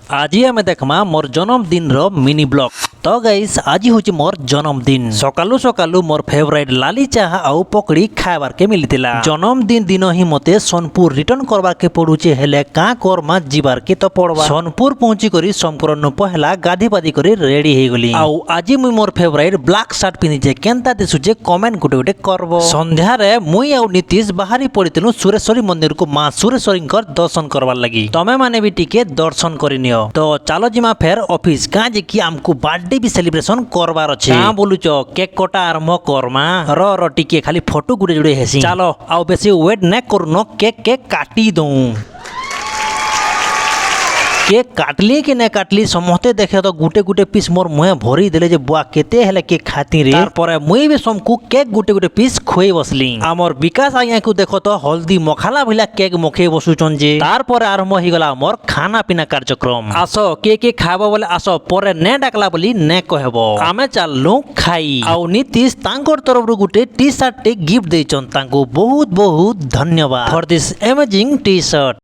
आज आम देखमा मोर जन्मदिन मिनी ब्लॉग। तो गाइस आज हूँ मोर जन्मदिन। सकालू सकालू मोर फेवरेट लाली चाहा आउ पकड़ी खाबार के मिलतिला। जन्मदिन दिन ही मते सोनपुर रिटर्न करबार के पड़ुचे हेले का करमा जीवार के तो पड़वा। सोनपुर पहुंची करी समकरन पहला गाधी पादी करी रेडी हे गली। आउ आज मुई मोर फेवरेट ब्लैक शर्ट पिंधिचे केनता दिसुचे कमेंट गुटे गुटे करबो। संध्या रे मुई आउ नीतीश बाहरी पड़ितिनु सुरेश्वरी मंदिर को मां सुरेश्वरींकर दर्शन करबार लगी। तमे माने भी टिके दर्शन करिनियो। तो चलो जिमा फेर ऑफिस का जे कि हमको बर्थडे भी सेलिब्रेशन करबार अछि। का बोलुचो केक कटा आरंभ करमा। र टिके खाली फोटो गुडे जुडे हेसी। चलो आउ बेसी वेट न करूनो केक काटी दऊ। केक काटली कि न काटली समस्ते देखे तो गुटे गुटे पीस मोर मुहे भरी देले जे बुआ केते हेले केक खाती रे। तार परे मुई भी समकु केक गुटे गुटे पीस खोई बसली। आमर विकास आइया को देखो तो हल्दी मखाला भिला केक मखे बसुचन जे। तार परे आरंभ हो गला मोर खाना पीना कार्यक्रम। आसो के खाबो बोले आसो परे ने डाकला बोली ने कहबो। आमे चाललु खाई। आउ नीतीश तांकर तरफ रु गुटे टी शर्ट टे गिफ्ट देचन। तांको बहुत बहुत धन्यवाद for this amazing T shirt.